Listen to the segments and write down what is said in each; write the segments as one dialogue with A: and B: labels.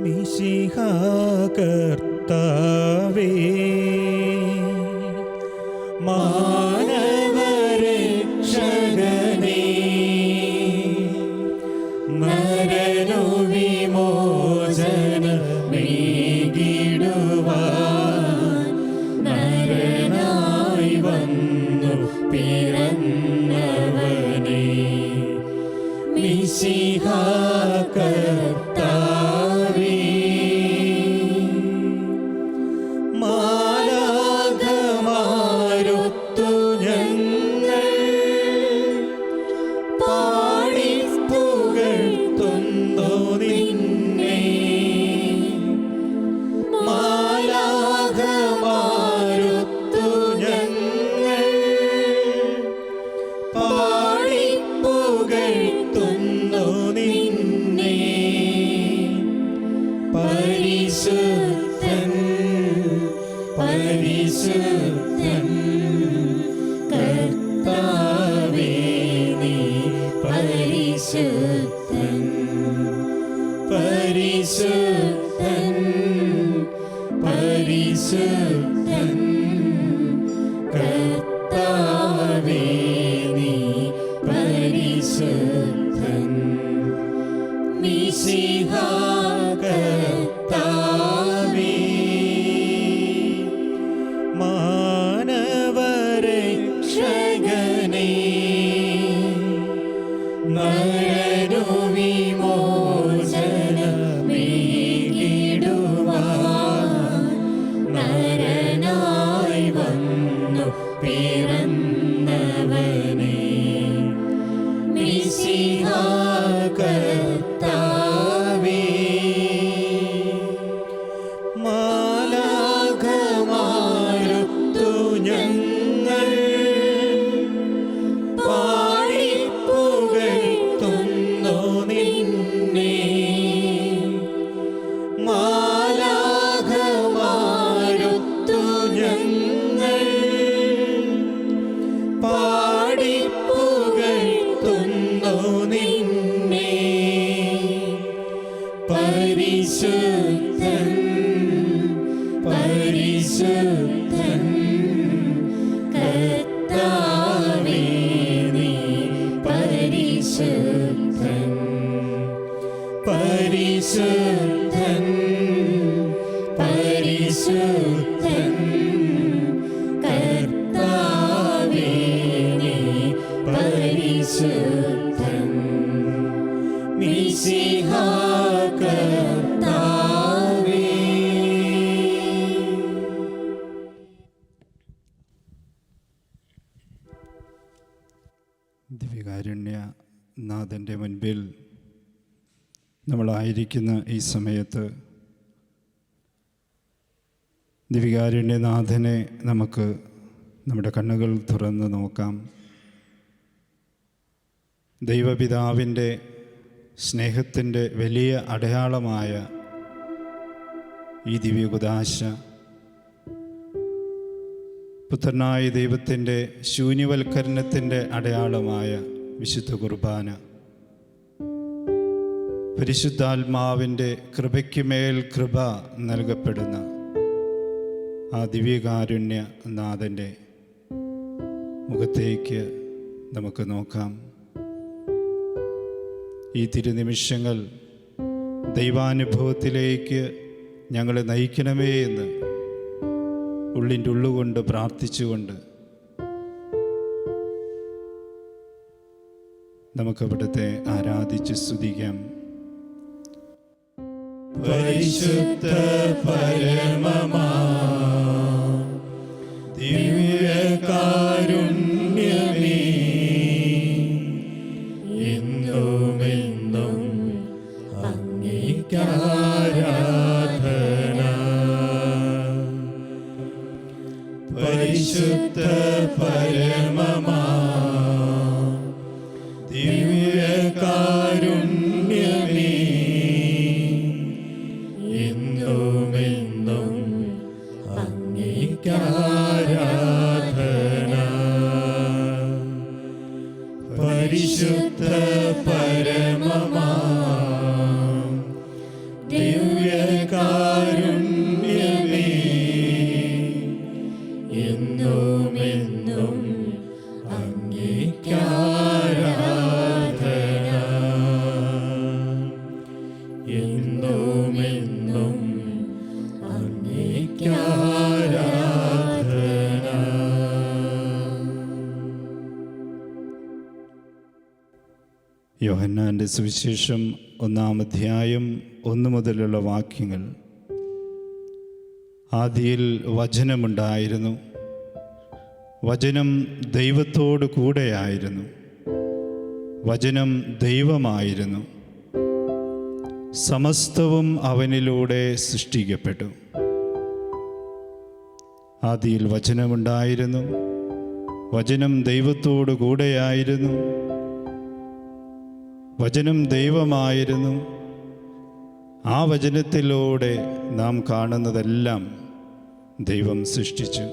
A: മിശിഹാ കർത്താവേ, മാനവരക്ഷകനേ, മരണവിമോചനമേകിടുവാൻ നരനായി വന്നു പിറന്നവനേ, മിശിഹാ കർത്താവേ, മാലാഖമാരൊത്തു ഞങ്ങൾ പാടിപ്പുകഴ്ത്തുന്നു നിന്നെ, മാലാഖമാരൊത്തു ഞങ്ങൾ പാടിപ്പുകഴ്ത്തുന്നു നിന്നെ, പരിശുദ്ധൻ പരിശുദ്ധൻ കർത്താവേ, നീ പരിശുദ്ധൻ പരിശുദ്ധൻ പരിശുദ്ധൻ കർത്താവേ, നീ പരിശുദ്ധൻ, മിശിഹാ കർത്താവേ, മാനവരക്ഷകനേ, മരണവിമോചനമേകിടുവാൻ നരനായി വന്നു പിറന്നവനേ, മിശിഹാ കർത്താവേ, മാലാഖമാരൊത്തു ഞങ്ങൾ പാടിപ്പുകഴ്ത്തുന്നു നിന്നെ, മാലാഖമാരൊത്തു ഞങ്ങൾ പാടിപ്പുകഴ്ത്തുന്നു നിന്നെ, പരിശുദ്ധൻ പരിശുദ്ധൻ കർത്താവേ, നീ പരിശുദ്ധൻ പരിശുദ്ധൻ പരിശുദ്ധൻ കർത്താവേ, നീ പരിശുദ്ധൻ, മിശിഹാ കർത്താവേ.
B: ദിവ്യകാരുണ്യനാഥൻ്റെ മുൻപിൽ നമ്മളായിരിക്കുന്ന ഈ സമയത്ത് ദിവ്യകാരുണ്യനാഥനെ നമുക്ക് നമ്മുടെ കണ്ണുകൾ തുറന്ന് നോക്കാം. ദൈവപിതാവിൻ്റെ സ്നേഹത്തിൻ്റെ വലിയ അടയാളമായ ഈ ദിവ്യകുദാശ, പുത്രനായ ദൈവത്തിൻ്റെ ശൂന്യവൽക്കരണത്തിൻ്റെ അടയാളമായ വിശുദ്ധ കുർബാന, പരിശുദ്ധാത്മാവിൻ്റെ കൃപയ്ക്കുമേൽ കൃപ നൽകപ്പെടുന്ന ആ ദിവ്യകാരുണ്യനാഥൻ്റെ മുഖത്തേക്ക് നമുക്ക് നോക്കാം. ഈ തിരുനിമിഷങ്ങൾ ദൈവാനുഭവത്തിലേക്ക് ഞങ്ങളെ നയിക്കണമേ എന്ന് ഉള്ളിൻ്റെ ഉള്ളുകൊണ്ട് പ്രാർത്ഥിച്ചുകൊണ്ട് നമുക്കവിടുത്തെ ആരാധിച്ച് സ്തുതിക്കാം.
A: പരിശുദ്ധ പരമമാ ദിവ്യകാരുണ്യമേ, എന്നുമെന്നും അങ്ങേയ്ക്കാരാധന. പരിശുദ്ധ പരമമാ ദിവ്യകാരുണ്യമേ, എന്നുമെന്നും അങ്ങേയ്ക്കാരാധന. പരിശുദ്ധ പരമമാ ദിവ്യകാരുണ്യമേ, എന്നുമെന്നും അങ്ങേയ്ക്കാരാധന. എന്നുമെന്നും അങ്ങേയ്ക്കാരാധന.
B: യോഹന്നാൻ്റെ സുവിശേഷം 1-ാം അധ്യായം 1 മുതലുള്ള വാക്യങ്ങൾ. ആദിയിൽ വചനമുണ്ടായിരുന്നു, വചനം ദൈവത്തോടു കൂടെയായിരുന്നു, വചനം ദൈവമായിരുന്നു, സമസ്തവും അവനിലൂടെ സൃഷ്ടിക്കപ്പെട്ടു. ആദിയിൽ വചനമുണ്ടായിരുന്നു, വചനം ദൈവത്തോടു കൂടെയായിരുന്നു, വചനം ദൈവമായിരുന്നു. ആ വചനത്തിലൂടെ നാം കാണുന്നതെല്ലാം ദൈവം സൃഷ്ടിച്ചു.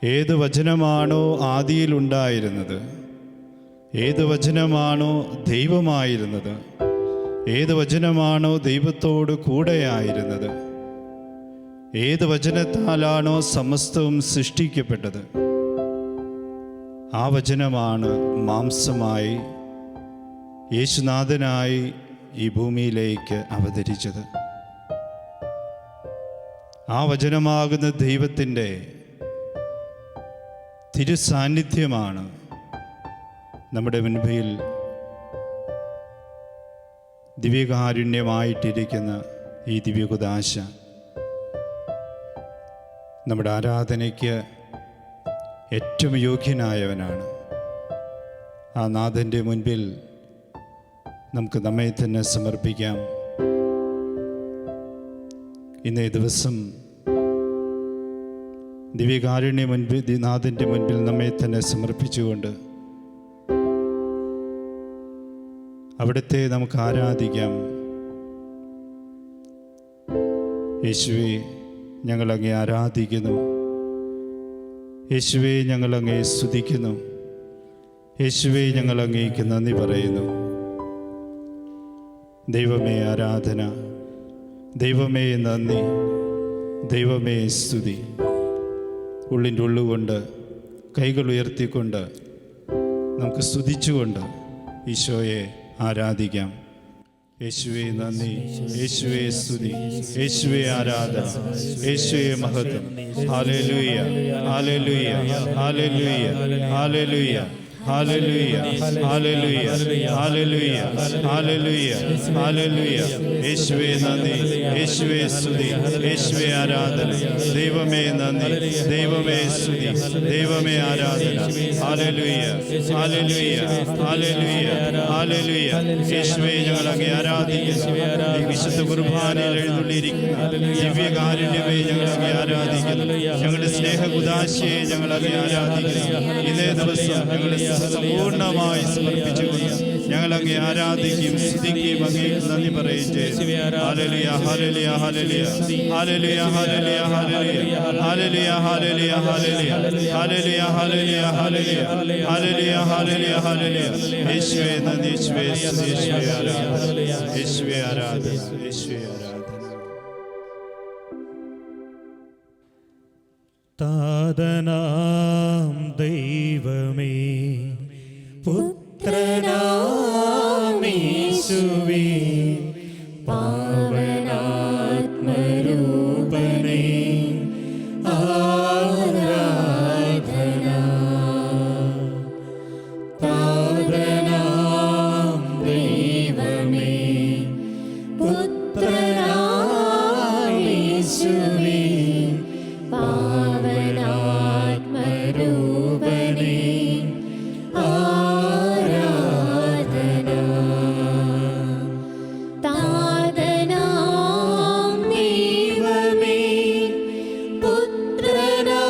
B: ഏത് വചനമാണോ ആദിയിലുണ്ടായിരുന്നത്, ഏത് വചനമാണോ ദൈവമായിരുന്നത്, ഏത് വചനമാണോ ദൈവത്തോട് കൂടെയായിരുന്നത്, ഏത് വചനത്താലാണോ സമസ്തവും സൃഷ്ടിക്കപ്പെട്ടത്, ആ വചനമാണ് മാംസമായി യേശുനാഥനായി ഈ ഭൂമിയിലേക്ക് അവതരിച്ചത്. ആ വചനമാകുന്ന ദൈവത്തിൻ്റെ തിരുസാന്നിധ്യമാണ് നമ്മുടെ മുൻപിൽ ദിവ്യകാരുണ്യമായിട്ടിരിക്കുന്ന ഈ ദിവ്യകുദാശ. നമ്മുടെ ആരാധനയ്ക്ക് ഏറ്റവും യോഗ്യനായവനാണ്. ആ നാഥൻ്റെ മുൻപിൽ നമുക്ക് നമ്മെ തന്നെ സമർപ്പിക്കാം. ഇന്നേ ദിവസം ദിവ്യകാരുണ്യ മുൻപിൽ, നാഥൻ്റെ മുൻപിൽ നമ്മെ തന്നെ സമർപ്പിച്ചുകൊണ്ട് അവിടുത്തെ നമുക്ക് ആരാധിക്കാം. യേശുവേ, ഞങ്ങളങ്ങേ ആരാധിക്കുന്നു. യേശുവേ, ഞങ്ങളങ്ങേ സ്തുതിക്കുന്നു. യേശുവേ, ഞങ്ങളങ്ങേക്ക് നന്ദി പറയുന്നു. ദൈവമേ ആരാധന, ദൈവമേ നന്ദി, ദൈവമേ സ്തുതി. ഉള്ളിൻ്റെ ഉള്ളുകൊണ്ട് കൈകൾ ഉയർത്തിക്കൊണ്ട് നമുക്ക് സ്തുതിച്ചുകൊണ്ട് ഈശോയെ ആരാധിക്കാം. യേശുവേ നന്ദി, യേശുവേ സ്തുതി, യേശുവേ ആരാധന, യേശുവേ മഹത്വം. Hallelujah, hallelujah, hallelujah, hallelujah, hallelujah, hallelujah, hallelujah, hallelujah, hallelujah. യേശുവേ നന്ദി, യേശുവേ സ്തുതി, യേശുവേ ആരാധന. ദൈവമേ നന്ദി, ദൈവമേ സ്തുതി, ദൈവമേ ആരാധന. Hallelujah, hallelujah, hallelujah, hallelujah. യേശുവേ, ഞങ്ങൾ അങ്ങേ ആരാധിക്കുന്നു. ഈ വിശുദ്ധ കുർബാനയിൽ എഴുന്നള്ളിയിരിക്കുന്ന ദിവ്യകാരുണ്യമേ, ഞങ്ങൾ അങ്ങേ ആരാധിക്കുന്നു. ഞങ്ങളുടെ സ്നേഹകുദാശയെ ഞങ്ങൾ അങ്ങേ ആരാധിക്കുന്നു. ഇന്നേ ദിവസം ഞങ്ങൾ സമ്പൂർണ്ണമായി സമർപ്പിച്ചുകൊണ്ട് ഞങ്ങൾ അങ്ങേ ആരാധിക്കുകയും സ്തുതിക്കുകയും അങ്ങേ നന്ദി പറയുകയും ചെയ്യും. Hallelujah, hallelujah, hallelujah, hallelujah, hallelujah, hallelujah, hallelujah, hallelujah, hallelujah, hallelujah, hallelujah, hallelujah, hallelujah, hallelujah, hallelujah. യേശുവേ നന്ദി, യേശുവേ സ്തുതി, യേശുവേ ആരാധന, യേശുവേ ആരാധന, യേശുവേ ആരാധന.
A: താതനാം ദൈവമേ, പുത്രനാമേശുവേ, പാവനാത്മരൂപനേ, ആരാധന. താതനാം ദൈവമേ, പുത്രനാമേശുവേ, പാവനാത്മരൂപനേ, ആരാധന. താതനാം ദൈവമേ, പുത്രനാ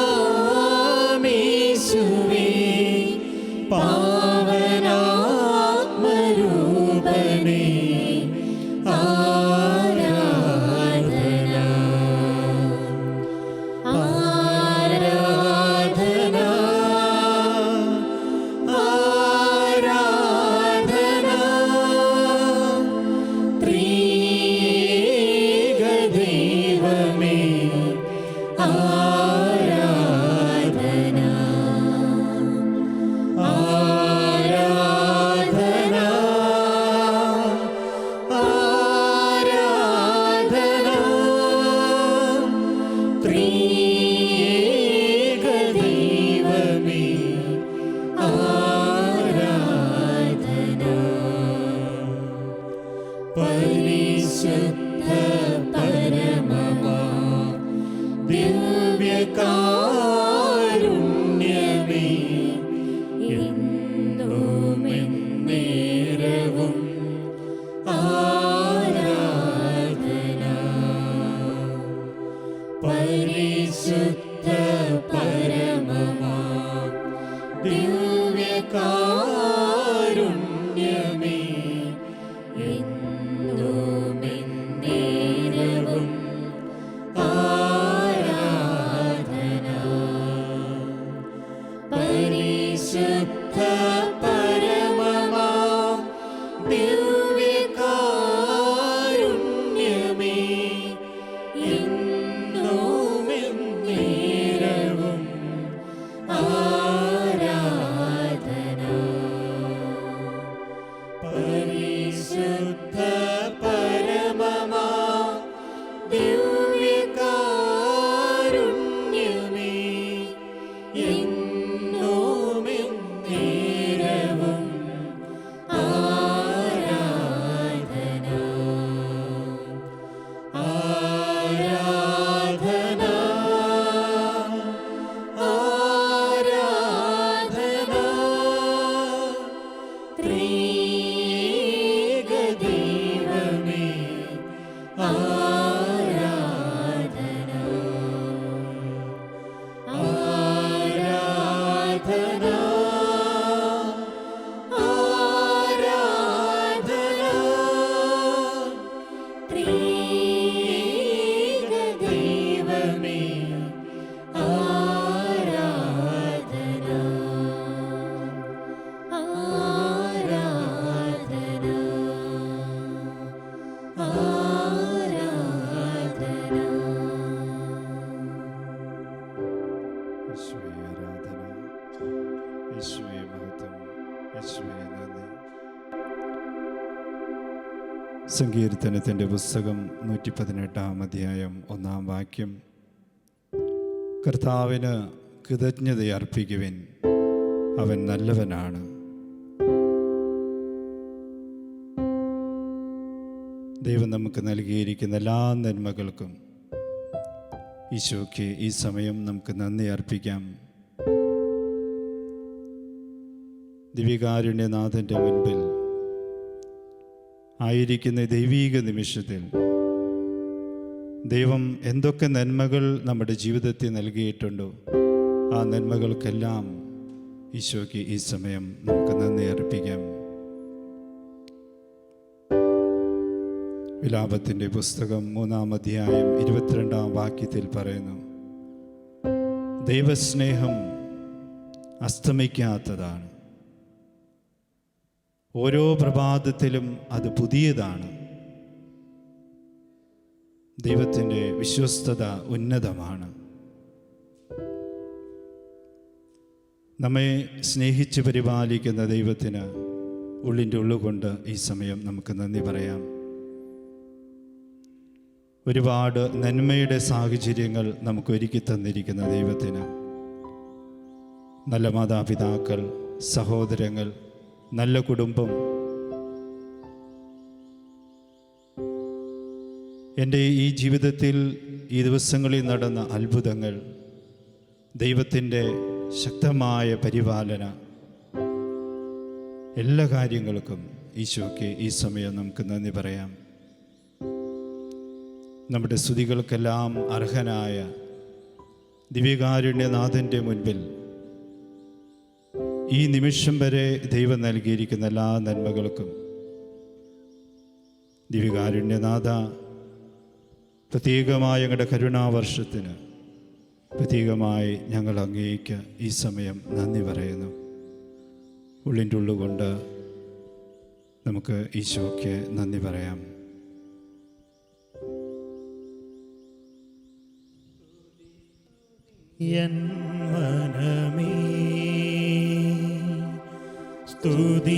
A: ആരാധന ആരാധന ആരാധന ത്രിയേക ദൈവമേ ആരാധന ആരാധന ആരാധന
B: യേശുവേ ആരാധന, യേശുവേ മഹത്വം, യേശുവേ നന്ദി. സങ്കീർത്തനത്തിൻ്റെ പുസ്തകം 118 അധ്യായം 1 വാക്യം. കർത്താവിന് കൃതജ്ഞതയർപ്പിക്കുവിൻ, അവൻ നല്ലവനാണ്. ദൈവം നമുക്ക് നൽകിയിരിക്കുന്ന എല്ലാ നന്മകൾക്കും ഈശോയ്ക്ക് ഈ സമയം നമുക്ക് നന്ദി അർപ്പിക്കാം. ദിവ്യകാരുണ്യനാഥൻ്റെ മുൻപിൽ ആയിരിക്കുന്ന ദൈവീക നിമിഷത്തിൽ ദൈവം എന്തൊക്കെ നന്മകൾ നമ്മുടെ ജീവിതത്തിൽ നൽകിയിട്ടുണ്ടോ ആ നന്മകൾക്കെല്ലാം ഈശോയ്ക്ക് ഈ സമയം നമുക്ക് നന്ദി അർപ്പിക്കാം. വിലാപത്തിൻ്റെ പുസ്തകം 3 അധ്യായം 22 വാക്യത്തിൽ പറയുന്നു, ദൈവസ്നേഹം അസ്തമിക്കാത്തതാണ്, ഓരോ പ്രഭാതത്തിലും അത് പുതിയതാണ്. ദൈവത്തിൻ്റെ വിശ്വസ്തത ഉന്നതമാണ്. നമ്മെ സ്നേഹിച്ച് പരിപാലിക്കുന്ന ദൈവത്തിന് ഉള്ളിൻ്റെ ഉള്ളുകൊണ്ട് ഈ സമയം നമുക്ക് നന്ദി പറയാം. ഒരുപാട് നന്മയുടെ സാഹചര്യങ്ങൾ നമുക്ക് ഒരുക്കി തന്നിരിക്കുന്ന ദൈവത്തിന്, നല്ല മാതാപിതാക്കൾ, സഹോദരങ്ങൾ, നല്ല കുടുംബം, എൻ്റെ ഈ ജീവിതത്തിൽ ഈ ദിവസങ്ങളിൽ നടന്ന അത്ഭുതങ്ങൾ, ദൈവത്തിൻ്റെ ശക്തമായ പരിപാലന, എല്ലാ കാര്യങ്ങൾക്കും ഈശോയ്ക്ക് ഈ സമയം നമുക്ക് നന്ദി പറയാം. നമ്മുടെ സ്തുതികൾക്കെല്ലാം അർഹനായ ദിവ്യകാരുണ്യനാഥൻ്റെ മുൻപിൽ ഈ നിമിഷം വരെ ദൈവം നൽകിയിരിക്കുന്ന എല്ലാ നന്മകൾക്കും ദിവ്യകാരുണ്യനാഥ, പ്രത്യേകമായ ഞങ്ങളുടെ കരുണാവർഷത്തിന് പ്രത്യേകമായി ഞങ്ങൾ അങ്ങേക്ക് ഈ സമയം നന്ദി പറയുന്നു. ഉള്ളിൻ്റെ ഉള്ളുകൊണ്ട് നമുക്ക് ഈശോയ്ക്ക് നന്ദി പറയാം.
A: എൻ മനമേ സ്തുതികളിലുന്നതനേ,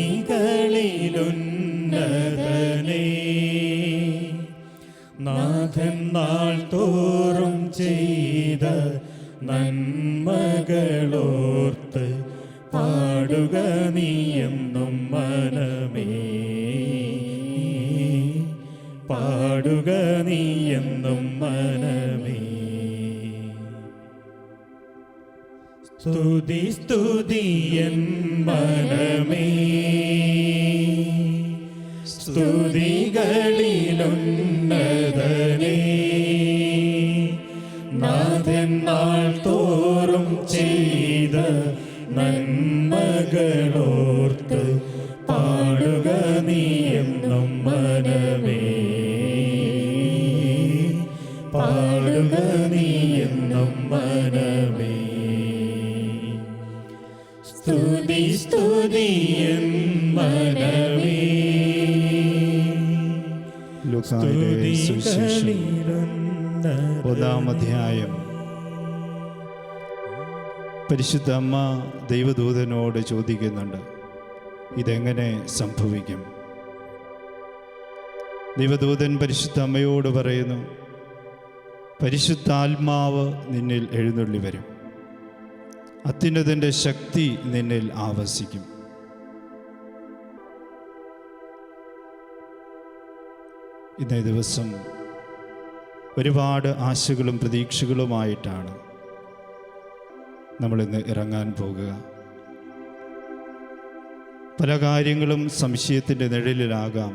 A: നാഥൻ നാൾ തോറും ചെയ്ത നന്മകളോർത്ത് പാടുക നീയെന്നും മനമേ, പാടുക നീയെന്നും മനമേ. സ്തുതി സ്തുതി എൻ മനമേ സ്തുതികളിലുന്നതനേ, നാഥൻ നാൾ തോറും ചെയ്ത നന്മകളോർത്ത് പാടുക നീയെന്നും മനമേ, പാടുക നീയെന്നും മനമേ. സ്തുതി സ്തുതി എൻ മനമേ
B: ലൂക്കായിലെ സുവിശേഷം 1 അധ്യായം. പരിശുദ്ധ അമ്മ ദൈവദൂതനോട് ചോദിക്കുന്നുണ്ട്, ഇതെങ്ങനെ സംഭവിക്കും? ദൈവദൂതൻ പരിശുദ്ധ അമ്മയോട് പറയുന്നു, പരിശുദ്ധാത്മാവ് നിന്നിൽ എഴുന്നള്ളി വരും, അത്യുന്നതൻ്റെ ശക്തി നിന്നിൽ ആവസിക്കും. ഇന്നേ ദിവസം ഒരുപാട് ആശകളും പ്രതീക്ഷകളുമായിട്ടാണ് നമ്മളിന്ന് ഇറങ്ങാൻ പോകുക. പല കാര്യങ്ങളും സംശയത്തിൻ്റെ നിഴലിലാകാം,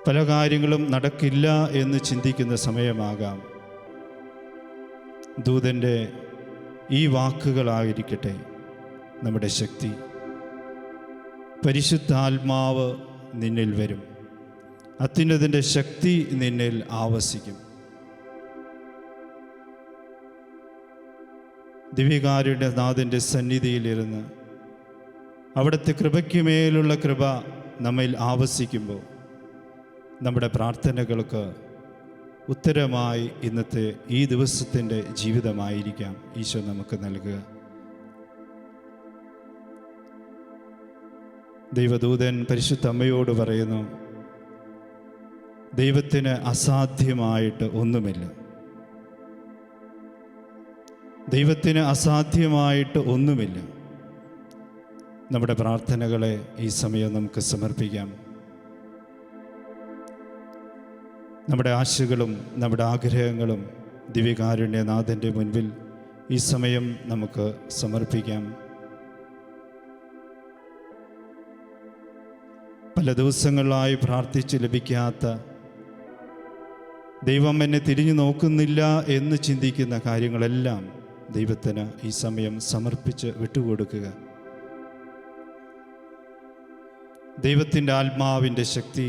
B: പല കാര്യങ്ങളും നടക്കില്ല എന്ന് ചിന്തിക്കുന്ന സമയമാകാം. ദൂതൻ്റെ ഈ വാക്കുകളായിരിക്കട്ടെ നമ്മുടെ ശക്തി. പരിശുദ്ധാത്മാവ് നിന്നിൽ വരും, അത്യുന്നതൻ്റെ ശക്തി നിന്നിൽ ആവസിക്കും. ദിവ്യകാരുണ്യ നാഥൻ്റെ സന്നിധിയിലിരുന്ന് അവിടുത്തെ കൃപയ്ക്കുമേലുള്ള കൃപ നമ്മിൽ ആവസിക്കുമ്പോൾ നമ്മുടെ പ്രാർത്ഥനകൾക്ക് ഉത്തരമായി ഇന്നത്തെ ഈ ദിവസത്തിൻ്റെ ജീവിതമായിരിക്കാം ഈശോ നമുക്ക് നൽകുക. ദൈവദൂതൻ പരിശുദ്ധ അമ്മയോട് പറയുന്നു, ദൈവത്തിന് അസാധ്യമായിട്ട് ഒന്നുമില്ല. ദൈവത്തിന് അസാധ്യമായിട്ട് ഒന്നുമില്ല. നമ്മുടെ പ്രാർത്ഥനകളെ ഈ സമയം നമുക്ക് സമർപ്പിക്കാം. നമ്മുടെ ആശകളും നമ്മുടെ ആഗ്രഹങ്ങളും ദിവ്യകാരുണ്യനാഥൻ്റെ മുൻപിൽ ഈ സമയം നമുക്ക് സമർപ്പിക്കാം. പല ദിവസങ്ങളായി പ്രാർത്ഥിച്ച് ലഭിക്കാത്ത, ദൈവം എന്നെ തിരിഞ്ഞു നോക്കുന്നില്ല എന്ന് ചിന്തിക്കുന്ന കാര്യങ്ങളെല്ലാം ദൈവത്തിന് ഈ സമയം സമർപ്പിച്ച് വിട്ടുകൊടുക്കുക. ദൈവത്തിൻ്റെ ആത്മാവിൻ്റെ ശക്തി,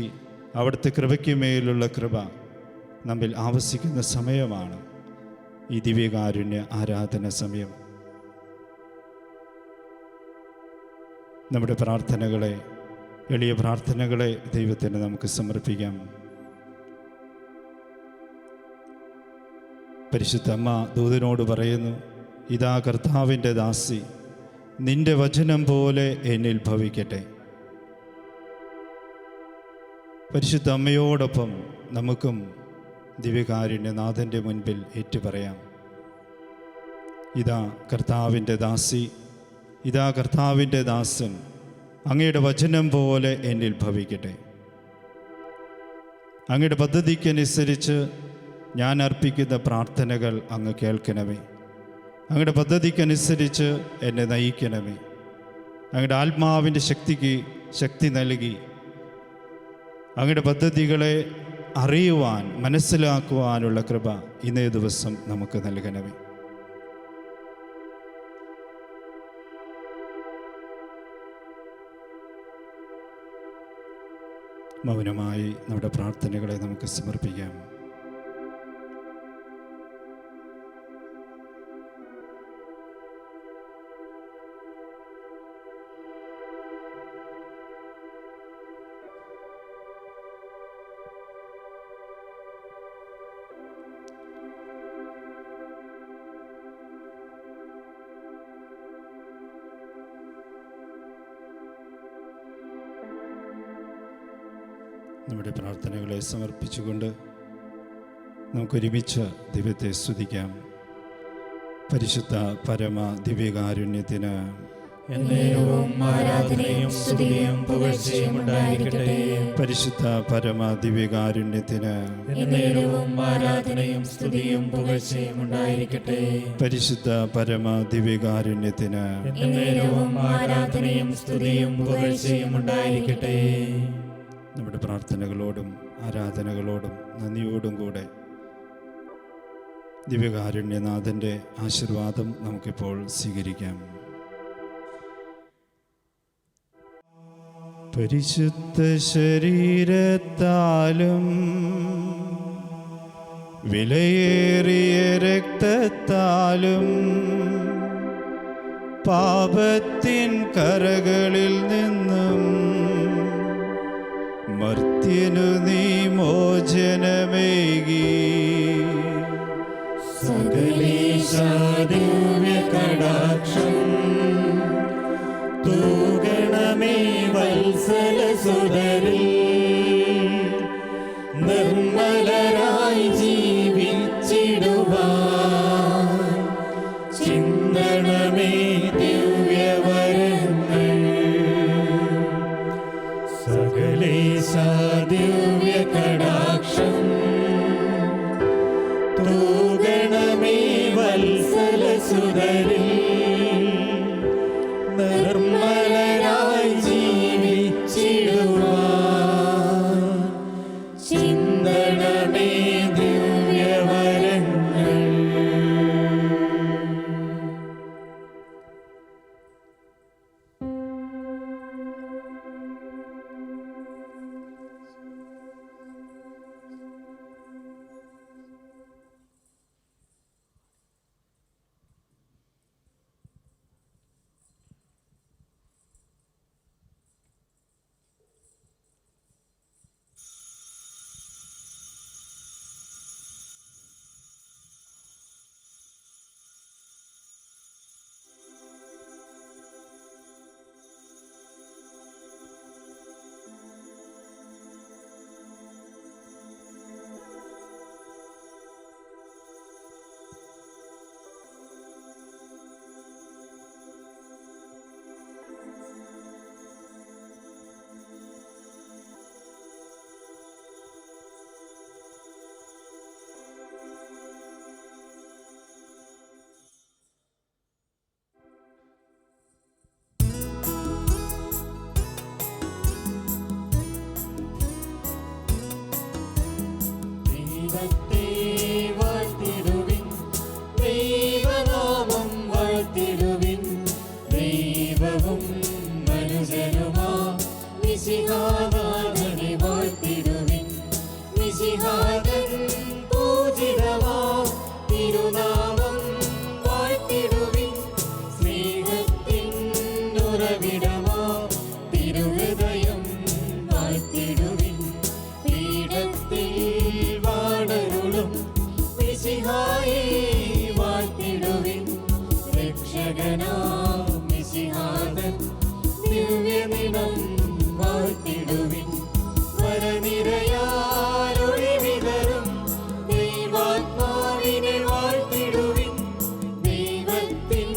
B: അവിടുത്തെ കൃപയ്ക്കുമേലുള്ള കൃപ നമ്മിൽ ആവസിക്കുന്ന സമയമാണ് ഈ ദിവ്യകാരുണ്യ ആരാധന സമയം. നമ്മുടെ പ്രാർത്ഥനകളെ, എളിയ പ്രാർത്ഥനകളെ ദൈവത്തിന് നമുക്ക് സമർപ്പിക്കാം. പരിശുദ്ധ അമ്മ ദൂതനോട് പറയുന്നു, ഇതാ കർത്താവിൻ്റെ ദാസി, നിന്റെ വചനം പോലെ എന്നിൽ ഭവിക്കട്ടെ. പരിശുദ്ധ അമ്മയോടൊപ്പം നമുക്കും ദിവ്യകാരുണ്യനാഥൻ്റെ മുൻപിൽ ഏറ്റുപറയാം. ഇതാ കർത്താവിൻ്റെ ദാസി, ഇതാ കർത്താവിൻ്റെ ദാസൻ, അങ്ങയുടെ വചനം പോലെ എന്നിൽ ഭവിക്കട്ടെ. അങ്ങയുടെ പദ്ധതിക്കനുസരിച്ച് ഞാൻ അർപ്പിക്കുന്ന പ്രാർത്ഥനകൾ അങ്ങ് കേൾക്കണമേ. അങ്ങയുടെ പദ്ധതിക്കനുസരിച്ച് എന്നെ നയിക്കണമേ. അങ്ങയുടെ ആത്മാവിൻ്റെ ശക്തിക്ക് ശക്തി നൽകി അങ്ങയുടെ പദ്ധതികളെ അറിയുവാൻ, മനസ്സിലാക്കുവാനുള്ള കൃപ ഇന്നേ ദിവസം നമുക്ക് നൽകണമേ. മൗനമായി നമ്മുടെ പ്രാർത്ഥനകളെ നമുക്ക് സമർപ്പിക്കാം. നമ്മുടെ പ്രാർത്ഥനകളെ സമർപ്പിച്ചുകൊണ്ട് നമുക്കൊരുമിച്ച് ദൈവത്തെ സ്തുതിക്കാം. പരിശുദ്ധ പരമ ദിവ്യകാരുണ്യത്തിന്
A: എന്നേരവും ആരാധനയും സ്തുതിയും പുകഴ്ചയും ഉണ്ടായിരിക്കട്ടെ.
B: പരിശുദ്ധ പരമ ദിവ്യകാരുണ്യത്തിന്
A: എന്നേരവും ആരാധനയും സ്തുതിയും പുകഴ്ചയും ഉണ്ടായിരിക്കട്ടെ.
B: പരിശുദ്ധ പരമ ദിവ്യകാരുണ്യത്തിന്
A: എന്നേരവും ആരാധനയും സ്തുതിയും പുകഴ്ചയും ഉണ്ടായിരിക്കട്ടെ.
B: നമ്മുടെ പ്രാർത്ഥനകളോടും ആരാധനകളോടും നന്ദിയോടും കൂടെ ദിവ്യകാരുണ്യനാഥൻ്റെ ആശീർവാദം നമുക്കിപ്പോൾ സ്വീകരിക്കാം. പരിശുദ്ധ ശരീരത്താലും വിലയേറിയ രക്തത്താലും പാപത്തിൻ കറകളിൽ നിന്നും മർത്യനു നീ മോചനമേകി.
A: സകലേശ ദിവ്യകടാക്ഷം തൂകണമേ വത്സലസുതരിൽ. നിർമ്മലരായി ജീവിച്ചിടുവാൻ ചിന്തണമേ ദിവ്യവരങ്ങൾ. സകലേശ ദിവ്യകടാക്ഷം തൂകണമേ വത്സലസുതരിൽ. നിർമ്മലരായി ജീവിച്ചിടുവാൻ ദൈവത്തെ വാഴ്ത്തിടുവിൻ, ദൈവനാമം വാഴ്ത്തിടുവിൻ. ദൈവവും മനുഷ്യനുമാ മിശിഹാനാഥനെ വാഴ്ത്തിടുവിൻ. മിശിഹാതൻ പൂജിതമാ തിരുനാമം വാഴ്ത്തിടുവിൻ. സ്നേഹത്തിൻ ഉറവിടമാ തിരുഹൃദയം വാഴ്ത്തിടുവിൻ. പീഠത്തിൽ വാണരുളും മിശിഹായെ വാഴ്ത്തിടുവിൻ. രക്ഷകനാം മിശിഹാതൻ ദിവ്യനിടം വാഴ്ത്തിടുവിൻ. വരനിരയാലൊളിവിതറും ദൈവാത്മാവിനെ വാഴ്ത്തിടുവിൻ. ദൈവത്തിൻ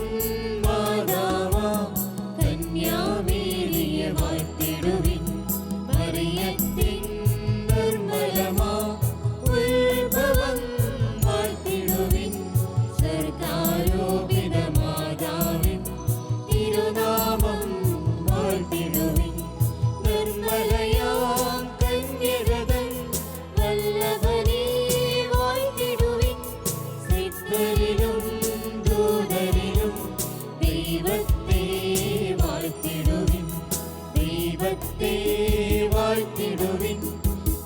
A: മാതാവാ കന്യാമേരിയെ വാഴ്ത്തിടുവിൻ. മറിയത്തിൻ നിർമ്മലമാ ഉത്ഭവം വാഴ്ത്തിടുവിൻ. സർക്കാരോപിത മാതാവിൻ തിരുനാമം വാഴ്ത്തിടുവിൻ. നിർമ്മലയാം കന്യകതൻ വല്ലഭനെ വാഴ്ത്തിടുവിൻ. സിദ്ധരിലും ദൂതരിലും ദൈവത്തെ വാഴ്ത്തിടുവിൻ. ദൈവത്തെ വാഴ്ത്തിടുവിൻ.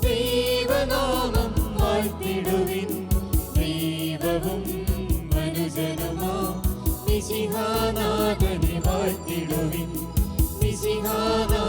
A: ദൈവനാമം വാഴ്ത്തിടുവിൻ. ദൈവവും മനുഷ്യനുമാ മിശിഹാനാഥനെ വാഴ്ത്തിടുവിൻ. മിശിഹാനാഥനെ